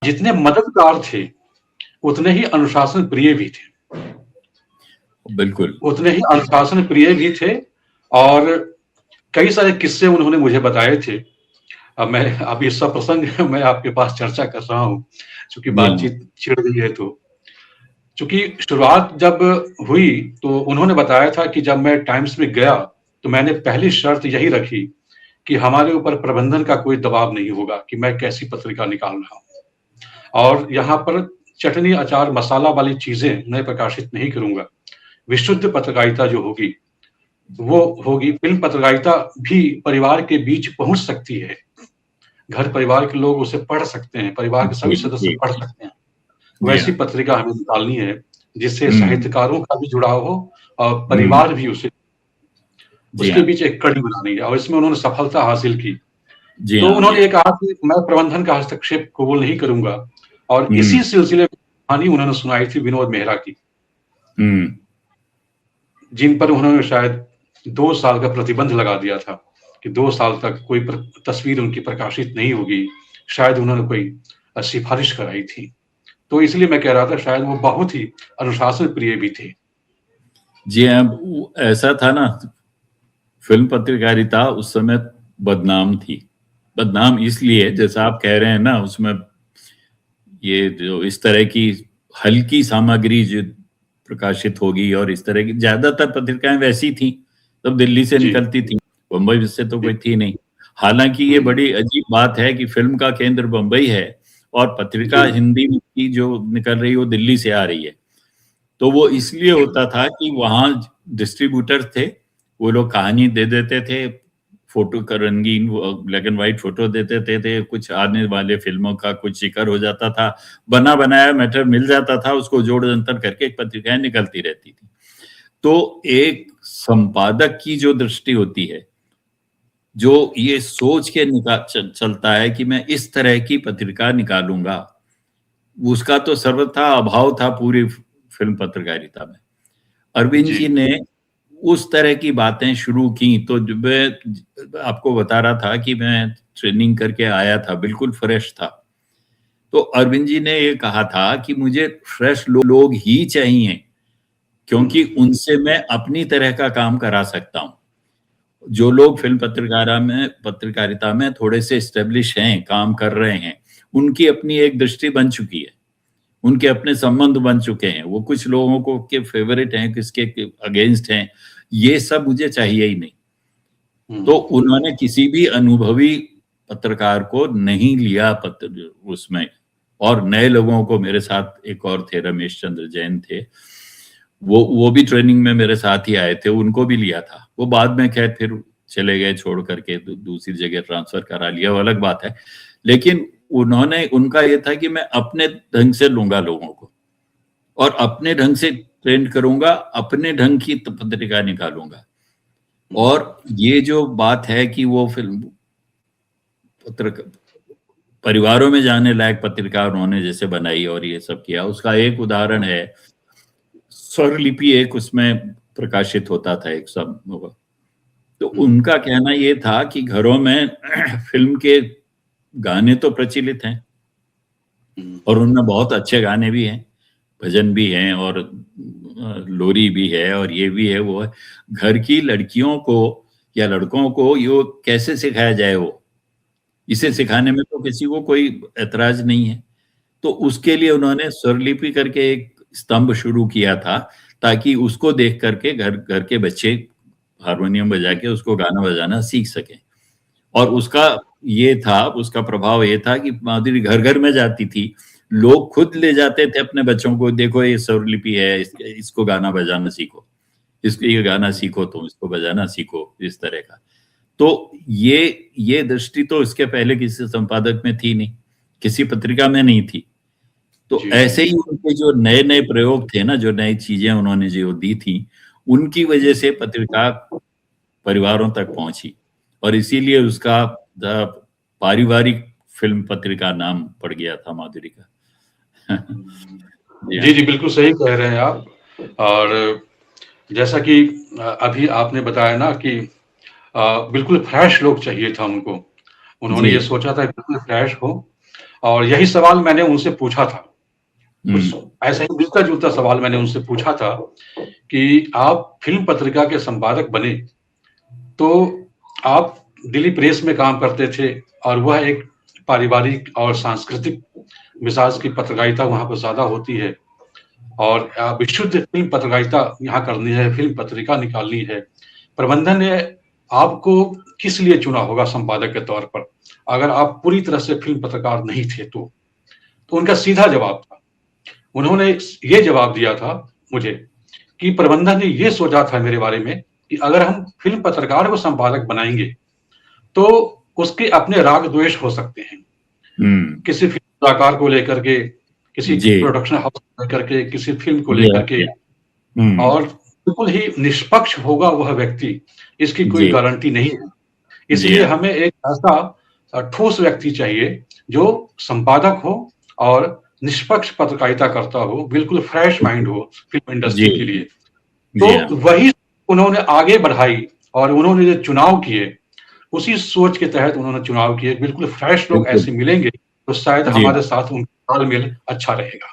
जितने मददगार थे, उतने ही अनुशासन प्रिय भी थे। बिल्कुल। उतने ही अनुशासन प्रिय भी थे और कई सारे किस्से उन्होंने मुझे बताए थे। मैं अब ये सब प्रसंग मैं आपके पास चर्चा कर रहा हूँ, चूँकि जी हाँ। बातचीत छिड़ गई है तो। चूँकि शुरुआत जब हुई तो उन्होंने बताया था कि जब मैं टाइम्स में गया, तो मैंने पहली शर्त यही रखी कि हमारे ऊपर प्रबंधन का कोई दबाव नहीं होगा कि मैं कैसी पत्रिका निकाल रहा हूँ। और यहाँ पर चटनी, अचार, मसाला वाली चीज़ें मैं प्रकाशित नहीं करूँगा। विशुद्ध पत्रकारिता जो होगी, वो होगी। फ़िल्म पत्रकारिता भी परिवार के बीच पहुँच सकती है। घर परिवार के लोग उसे पढ़ सकते हैं, परिवार के सभी जी, सदस्य जी, पढ़ सकते हैं। जी वैसी हाँ। पत्रिका हमें निकालनी है, जिससे हुँ, साहित्यकारों का भी जुड़ाव हो और हुँ, परिवार भी उसे, जी उसके हाँ, बीच एक कड़ी बनानी है और इसमें उन्होंने सफलता हासिल की। जी तो हाँ, जी उन्होंने ये हाँ। कहा कि मैं प्रबंधन का हस्तक्षेप कबूल नहीं करूँगा और हुँ, इसी सिलसिले में कहानी उन्होंने सुनाई थी विनोद मेहरा की, हुँ, जिन पर उन्होंने शायद 2 साल का प्रतिबंध लगा दिया था कि 2 साल तक कोई तस्वीर उनकी प्रकाशित नहीं होगी। शायद उन्होंने कोई सिफारिश कराई थी। तो इसलिए मैं कह रहा था शायद वो बहुत ही अनुशासन प्रिय भी थे। जी हाँ, ऐसा था ना, फ़िल्म पत्रकारिता उस समय बदनाम थी। बदनाम इसलिए, जैसा आप कह रहे हैं ना, उसमें ये जो इस तरह की हल्की सामग्री जो प्रकाशित होगी और इस तरह की ज़्यादातर पत्रिकाएँ वैसी थीं, सब दिल्ली से जी, निकलती थीं, बम्बई से तो जी। कोई थी नहीं। हालाँकि ये हुँ, बड़ी अजीब बात है कि फ़िल्म का केंद्र बम्बई है और पत्रिका जी, हिंदी की जो निकल रही है वो दिल्ली से आ रही है। तो वो इसलिए होता था कि वहाँ डिस्ट्रीब्यूटर थे, वो लोग कहानी दे देते थे, फ़ोटो का रंगीन ब्लैक एंड व्हाइट फ़ोटो दे देते थे, कुछ आने वाले फ़िल्मों का कुछ ज़िक्र हो जाता था, बना-बनाया मैटर मिल जाता था, उसको जोड़-जंतर करके एक पत्रिकाएँ निकलती रहती थी। तो एक संपादक की जो दृष्टि होती है, जो ये सोच के चलता है कि मैं इस तरह की पत्रिका निकालूँगा, उसका तो सर्वथा अभाव था पूरी फ़िल्म पत्रकारिता में। अरविंद जी, जी ने उस तरह की बातें शुरू की, तो जब मैं आपको बता रहा था कि मैं ट्रेनिंग करके आया था, बिल्कुल फ्रेश था। तो अरविंद जी ने ये कहा था कि मुझे फ्रेश लोग ही चाहिए, हुँ, क्योंकि उनसे मैं अपनी तरह का काम करा सकता हूँ। जो लोग फ़िल्म पत्रकारिता में थोड़े से एस्टेब्लिश हैं, काम कर रहे हैं, उनकी अपनी एक दृष्टि बन चुकी है। उनके अपने संबंध बन चुके हैं। वो कुछ लोगों को के फ़ेवरेट हैं, किसके के अगेंस्ट हैं, ये सब मुझे चाहिए ही नहीं। हुँ, तो उन्होंने किसी भी अनुभवी पत्रकार को नहीं लिया उसमें, और नए लोगों को, मेरे साथ एक और थे, रमेश चंद्र जैन थे, वो भी ट्रेनिंग में मेरे साथ ही आए थे, उनको भी लिया था। वो बाद में खैर फिर चले गए, छोड़ कर के दूसरी जगह ट्रांसफ़र करा लिया, वो अलग बात है। लेकिन उनका ये था कि मैं अपने ढंग से लूँगा लोगों को और अपने ढंग से ट्रेंड करूँगा, अपने ढंग की पत्रिका निकालूँगा। हुँ, और ये जो बात है कि वो फ़िल्म पत्रक परिवारों में जाने लायक पत्रिका उन्होंने जैसे बनाई और ये सब किया, उसका एक उदाहरण है, स्वरलिपि एक उसमें प्रकाशित होता था एक सब वो। तो हुँ, उनका कहना ये था कि घरों में फ़िल्म के गाने तो प्रचलित हैं हुँ, और उनमें बहुत अच्छे गाने भी हैं, भजन भी हैं और लोरी भी है और ये भी है, वो है। घर की लड़कियों को या लड़कों को यो कैसे सिखाया जाए वो? इसे हुँ, सिखाने में तो किसी को कोई ऐतराज़ नहीं है। तो उसके लिए उन्होंने स्वरलिपि करके एक स्तंभ शुरू किया था, ताकि उसको देख कर के घर घर के बच्चे हारमोनियम बजा हुँ, के उसको गाना बजाना सीख सकें। और उसका प्रभाव ये था कि माधुरी घर-घर में जाती थी। लोग खुद ले जाते थे अपने बच्चों को, देखो ये स्वरलिपि है, इसको गाना बजाना सीखो। इसको ये गाना हुँ, सीखो तुम, इसको बजाना सीखो, इस तरह का। तो ये दृष्टि तो इसके पहले किसी संपादक में थी नहीं, किसी पत्रिका में नहीं थी। तो जी, जी, ऐसे ही उनके जो नए-नए प्रयोग थे ना, जो नई चीज़ें उन्होंने जो दी थी, उनकी वजह से पत्रिका परिवारों तक पहुँची और इसीलिए उसका द पारिवारिक फ़िल्म पत्रिका नाम पड़ गया था माधुरी का। जी जी, हाँ। जी, बिल्कुल सही कह रहे हैं आप। और जैसा कि अभी आपने बताया ना कि बिल्कुल फ्रेश लोग चाहिए था उनको। उन्होंने जी। ये सोचा था बिल्कुल फ्रेश हो और यही सवाल मैंने उनसे पूछा था। कुछ हम्म, ऐसा ही मिलता-जुलता सवाल मैंने उनसे पूछा था कि आप फ़िल्म पत्रिका के संपादक बने, तो आप दिल्ली प्रेस में काम करते थे और वह एक पारिवारिक और सांस्कृतिक मिजाज की पत्रकारिता वहाँ पर ज़्यादा होती है और विशुद्ध फ़िल्म पत्रकारिता यहाँ करनी है, फ़िल्म पत्रिका निकालनी है। प्रबंधन ने आपको किस लिए चुना होगा संपादक के तौर पर, अगर आप पूरी तरह से फ़िल्म पत्रकार नहीं थे तो? तो उनका सीधा जवाब था। उन्होंने ये जवाब दिया था मुझे कि प्रबंधन ने ये सोचा था मेरे बारे में कि अगर हम फ़िल्म पत्रकार को संपादक बनाएँगे, तो उसके अपने राग-द्वेष हो सकते हैं। किसी फ़िल्म कलाकार को लेकर के, किसी जी, प्रोडक्शन हाउस को लेकर के, किसी फ़िल्म को जी, लेकर के और बिल्कुल ही निष्पक्ष होगा वह व्यक्ति, इसकी कोई जी, गारंटी नहीं है। जी इसलिए हाँ, हमें एक ऐसा ठोस व्यक्ति चाहिए, जो संपादक हो और निष्पक्ष पत्रकारिता करता हो, बिल्कुल फ्रेश माइंड हो फ़िल्म जी, इंडस्ट्री के लिए। जी तो हाँ, वही उन्होंने आगे बढ़ाई और उन्होंने जो चुनाव किए, उसी सोच के तहत उन्होंने चुनाव किए। बिल्कुल फ्रेश लोग बिल्कुल, ऐसे मिलेंगे, तो शायद जी हाँ। हमारे साथ उनका तालमेल अच्छा रहेगा।